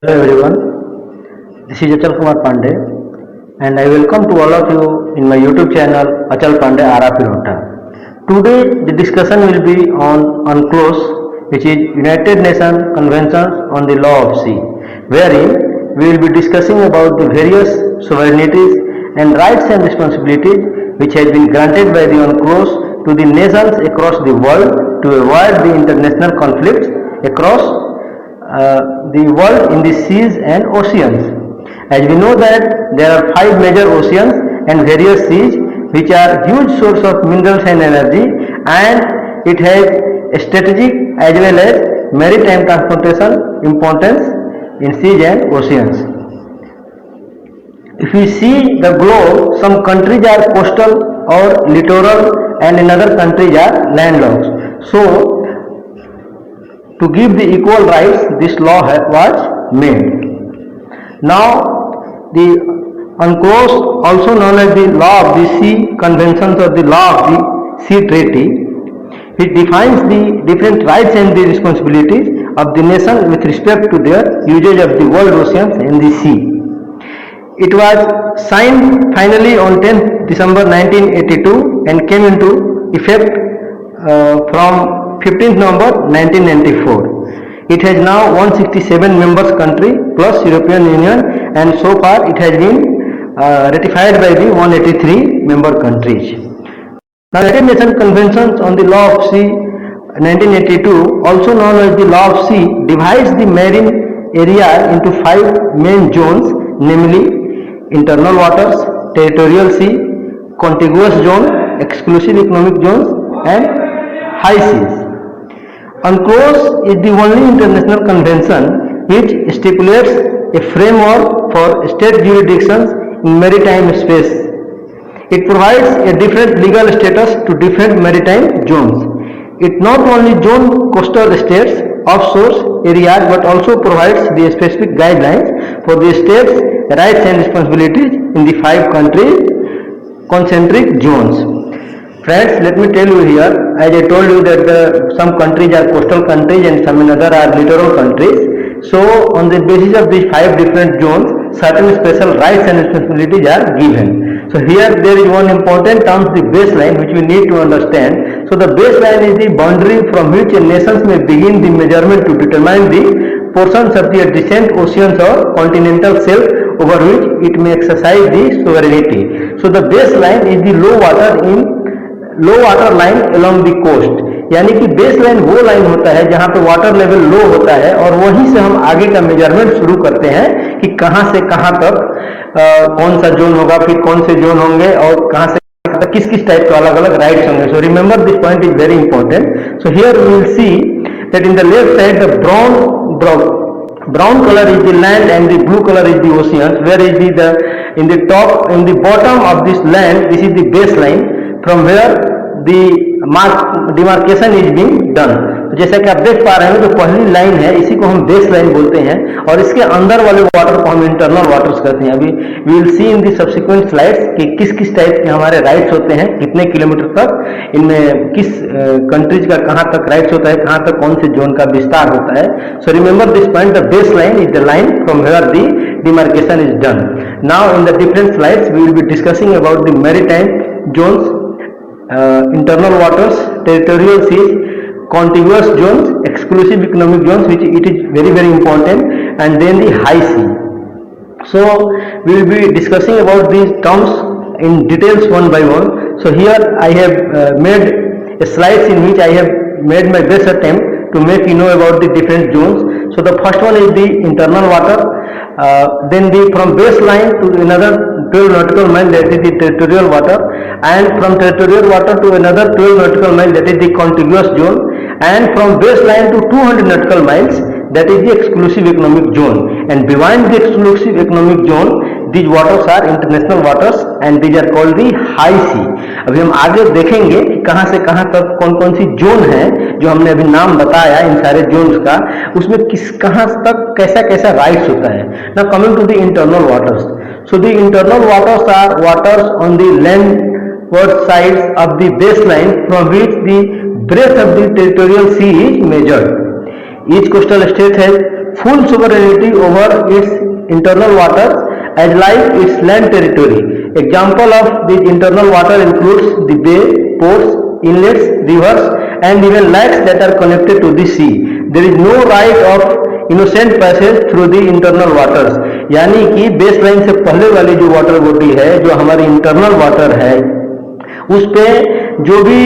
Hello everyone, this is Achal Kumar Pandey and I welcome to all of you in my YouTube channel Achal Pandey RA Pilota. Today the discussion will be on UNCLOS, which is United Nations Convention on the Law of Sea, wherein we will be discussing about the various sovereignties and rights and responsibilities which has been granted by the UNCLOS to the nations across the world to avoid the international conflicts across the world in the seas and oceans. As we know that there are five major oceans and various seas which are huge source of minerals and energy, and it has a strategic as well as maritime transportation importance in seas and oceans. If we see the globe, some countries are coastal or littoral and in other countries are landlocked. So to give the equal rights, this law was made. Now, the UNCLOS, also known as the Law of the Sea Conventions or the Law of the Sea Treaty, it defines the different rights and the responsibilities of the nation with respect to their usage of the world oceans and the sea. It was signed finally on 10th December 1982 and came into effect from 15th November 1994. It has now 167 members country plus European Union, and so far it has been ratified by the 183 member countries. Now, United Nations Conventions on the Law of Sea 1982, also known as the Law of Sea, divides the marine area into five main zones, namely internal waters, territorial sea, contiguous zone, exclusive economic zones, and high seas. UNCLOS is the only international convention which stipulates a framework for state jurisdictions in maritime space. It provides a different legal status to different maritime zones. It not only zones coastal states, offshore areas, but also provides the specific guidelines for the states' rights and responsibilities in the five country concentric zones. Friends, let me tell you here, as I told you that some countries are coastal countries and some other are littoral countries. So on the basis of these five different zones, certain special rights and responsibilities are given. So here there is one important term, the baseline, which we need to understand. So the baseline is the boundary from which a nation may begin the measurement to determine the portions of the adjacent oceans or continental shelf over which it may exercise the sovereignty. So the baseline is the low water line along the coast, यानी कि base line वो line होता है जहां पे water level low होता है और वहीं से हम आगे का मेजरमेंट शुरू करते हैं कि कहां से कहां तक कौन सा जोन होगा, फिर कौन से जोन होंगे और कहां से तक किस किस टाइप के अलग अलग राइट्स होंगे. So remember this point is very important. So here we will see that in the left side the brown color is the land and the blue color is the oceans, where is in the bottom of this land, this is the baseline from where the demarcation is being done. तो जैसा कि आप देख पा रहे हैं, जो पहली लाइन है इसी को हम बेस लाइन बोलते हैं और इसके अंदर वाले वाटर को हम इंटरनल वाटर्स कहते हैं. अभी we will see in the subsequent slides कि किस किस टाइप के हमारे राइट्स होते हैं, कितने किलोमीटर तक, इनमें किस कंट्रीज का कहां तक राइट्स होता है, कहां तक कौन से जोन का विस्तार होता है. So remember this point, the base line is the line from where the demarcation is done. Now in the different slides we will be discussing about the maritime zones, internal waters, territorial seas, contiguous zones, exclusive economic zones, which it is very very important, and then the high sea. So we will be discussing about these terms in details one by one. So here I have made a slides in which I have made my best attempt to make you know about the different zones. So the first one is the internal water, then from baseline to another 12 nautical mile, that is the territorial water, and from territorial water to another 12 nautical mile, that is the contiguous zone, and from baseline to 200 nautical miles, that is the exclusive economic zone, and beyond the exclusive economic zone these waters are international waters and these are called the high sea. अभी हम आगे देखेंगे कि कहां से कहां तक कौन कौन सी जोन है, जो हमने अभी नाम बताया इन सारे जोन्स का, उसमें किस कहां तक कैसा कैसा राइट्स होता है. Now coming to the internal waters. So the internal waters are waters on the landward sides of the baseline from which the breadth of the territorial sea is measured. Each coastal state has full sovereignty over its internal waters as like its land territory. Example of the internal water includes the bay, ports, inlets, rivers and even lakes that are connected to the sea. There is no right of innocent passage through the internal waters. यानी कि base line से पहले वाली जो water body है, जो हमारी internal water है, उस पे जो भी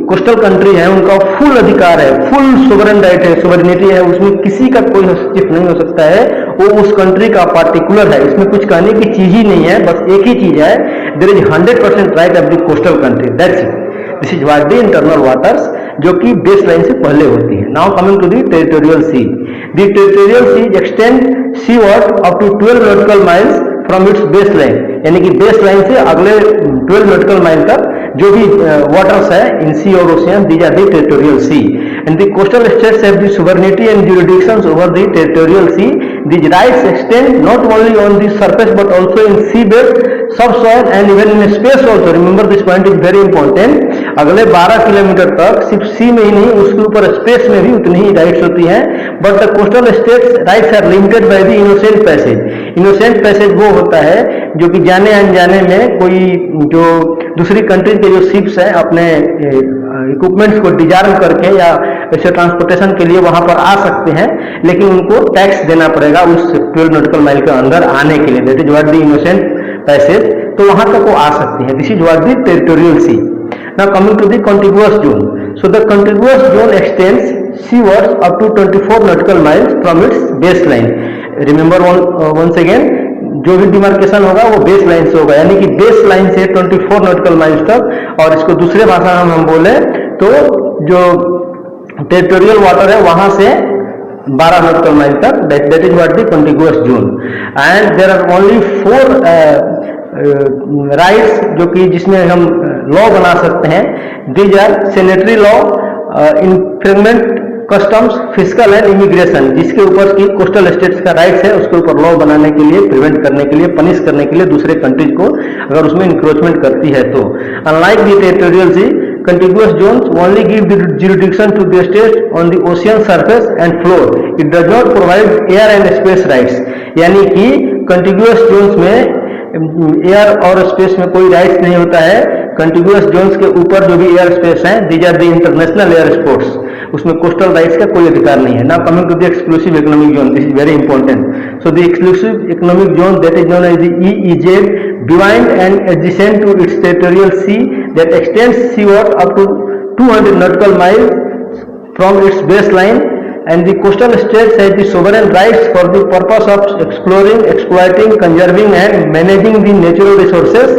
कोस्टल कंट्री है उनका फुल अधिकार है, फुल सोवरेन राइट है, सोवरेनिटी है, उसमें किसी का कोई हस्तक्षेप नहीं हो सकता है, वो उस कंट्री का पार्टिकुलर है, इसमें कुछ कहने की चीज ही नहीं है, बस एक ही चीज है, there is 100% right of the coastal country, that's it. This is what the internal waters, जो कि बेस लाइन से पहले होती है। Now coming to the territorial sea, the territorial sea extend seaward up to 12 nautical miles from its base line, यानी कि base line से अगले 12 नॉटिकल माइल तक जो भी वाटर्स है इन सी और ocean, these are the territorial sea and the coastal states have the sovereignty and jurisdictions over the territorial sea. These rights extend not only on the surface but also in seabed, subsoil and even in space also. Remember this point is very important. अगले 12 kilometre तक सिर्फ सी में ही नहीं, उसके ऊपर space में भी उतनी ही राइट्स होती हैं, but the coastal states rights are limited by the innocent passage. Innocent passage वो होता है जो कि जाने अनजाने में कोई जो दूसरी कंट्री के जो शिप्स हैं अपने इक्विपमेंट्स को डिजार्म करके या ऐसे ट्रांसपोर्टेशन के लिए वहां पर आ सकते हैं, लेकिन उनको टैक्स देना पड़ेगा उस 12 नॉटिकल माइल के अंदर आने के लिए। That is what the innocent passage, तो वहां तक वो आ सकती हैं। This is what the territorial sea. Now coming to the contiguous zone, so the contiguous zone extends seawards up to 24 nautical miles from its base line. Remember once again, जो भी demarcation होगा वो बेस लाइन से होगा, यानी कि base line से 24 nautical miles तक, और इसको दूसरे भाषा में हम बोले तो जो टेरिटोरियल वाटर है वहां से 12 नॉटिकल माइल तक, that is what the contiguous zone. And there are only 4 rights जो कि जिसमें हम लॉ बना सकते हैं। These are sanitary law, infringement, customs, physical and immigration, जिसके ऊपर की कोस्टल स्टेट्स का राइट्स है उसके ऊपर लॉ बनाने के लिए, प्रिवेंट करने के लिए, पनिश करने के लिए दूसरे कंट्रीज को अगर उसमें इंक्रोचमेंट करती है तो। Unlike the territorial C, contiguous zones only give the jurisdiction to the states on the ocean surface and floor. It does not provide air and space rights. यानी कि contiguous zones में air और space में कोई rights नहीं होता है। Contiguous Jones के ऊपर जो भी एयर स्पेस है, these are the international air sports, उसमें कोस्टल राइट्स का कोई अधिकार नहीं है। Now coming to the exclusive economic zone, this is very important. So the exclusive economic zone that is known as the EEZ, behind and adjacent to its territorial sea that extends seaward up to 200 nautical miles from its baseline, and the coastal states have the sovereign rights for the purpose of exploring, exploiting, conserving and managing the natural resources,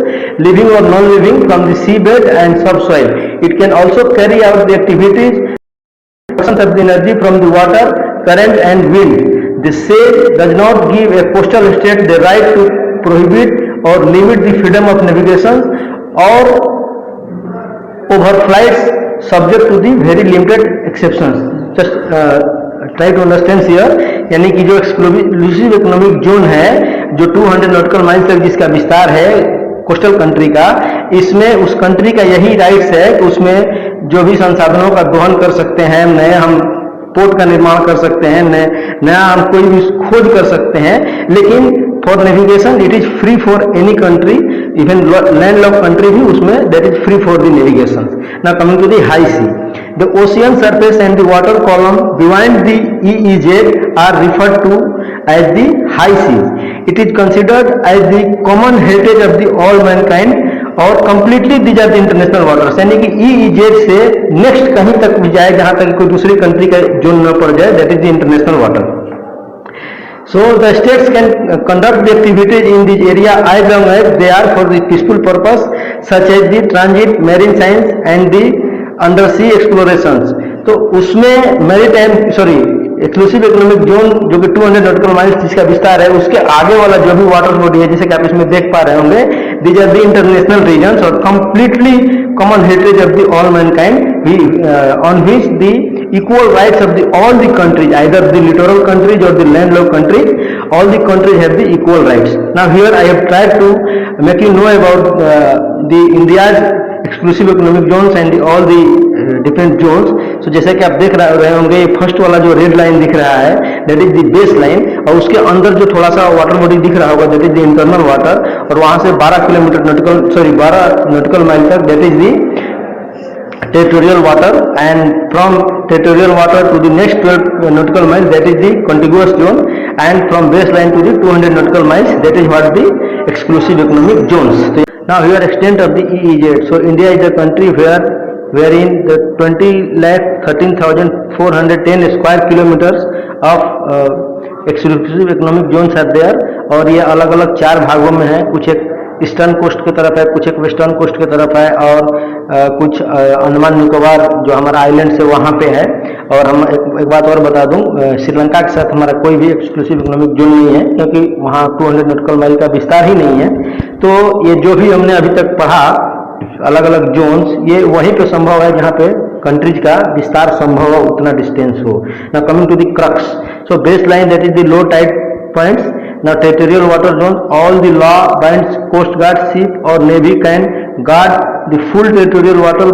living or non-living, from the seabed and subsoil. It can also carry out the activities of the energy from the water, current and wind. The say does not give a coastal state the right to prohibit or limit the freedom of navigation or overflights, subject to the very limited exceptions. Just try to understand here, यानी कि जो exclusive economic zone है, जो 200 nautical mile तक जिसका विस्तार है coastal country का, इसमें उस कंट्री का यही राइट्स है कि उसमें जो भी संसाधनों का दोहन कर सकते हैं, नए हम पोर्ट का निर्माण कर सकते हैं, नया हम कोई भी खोज कर सकते हैं, लेकिन for navigation it is free for any country, even land lock country भी उसमें that is free for the navigation. Now coming to the high sea, the ocean surface and the water column behind the EEZ are referred to as the high sea. It is considered as the common heritage of the all mankind और completely these are the international waters, यानी कि EEZ से next कहीं तक भी जाए जहां तक कोई दूसरी कंट्री का जोन न पड़ जाए, that is the international water. So the states can conduct the activities in this area as long as they are for the peaceful purpose, such as the transit, marine science and the undersea explorations. तो उसमें maritime exclusive economic zone जो कि 200 nautical miles जिसका विस्तार है, उसके आगे वाला जो भी वाटर बॉडी है, जैसे कि आप इसमें देख पा रहे होंगे, these are the international regions और completely common heritage of the all mankind, on which the equal rights of all the countries, either the littoral countries or the landlocked countries, all the countries have the equal rights. Now here I have tried to make you know about the India's exclusive economic zones and all the different zones. So जैसे कि आप देख रहे होंगे, ये first वाला जो red line दिख रहा है that is the base line, और उसके अंदर जो थोड़ा सा वाटर बॉडी दिख रहा होगा that is the internal water, और वहां से 12 नॉटिकल माइल तक that is the territorial water, and from territorial water to the next 12 nautical miles that is the contiguous zone, and from baseline to the 200 nautical miles that is what the exclusive economic zones. So now here extent of the EEZ. So India is a country wherein the 20,13,410 square kilometers of exclusive economic zones are there, और ये अलग अलग 4 भागों में है, कुछ एक eastern coast की तरफ है, कुछ एक वेस्टर्न कोस्ट की तरफ है, और कुछ अंडमान निकोबार जो हमारा आइलैंड से वहाँ पे है। और हम एक बात और बता दूं, श्रीलंका के साथ हमारा कोई भी एक्सक्लूसिव इकोनॉमिक जोन नहीं है, क्योंकि वहाँ 200 नॉटिकल माइल का विस्तार ही नहीं है। तो ये जो भी हमने अभी तक पढ़ा अलग अलग जोन्स, ये वहीं पे संभव है जहाँ पे कंट्रीज का विस्तार संभव हो, उतना डिस्टेंस हो। Now coming to the crux, so base line that is the low tide points. Now territorial water zones, all the law-abiding coast guard ship or navy can guard the full territorial water,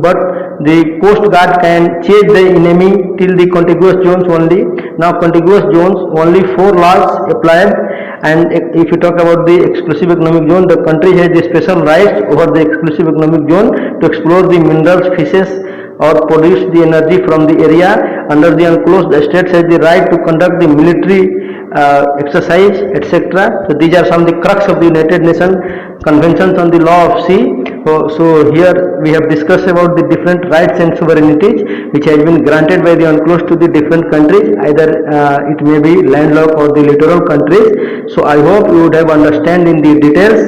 but the coast guard can chase the enemy till the contiguous zones only. Now contiguous zones only 4 laws applied, and if you talk about the exclusive economic zone, the country has the special rights over the exclusive economic zone to explore the minerals, fishes, or produce the energy from the area. Under the unclosed, the states has the right to conduct the military exercise, etc. So these are some of the crux of the United Nations Conventions on the Law of Sea. So here we have discussed about the different rights and sovereignties which has been granted by the UNCLOS to the different countries, either it may be landlocked or the littoral countries. So I hope you would have understand in the details.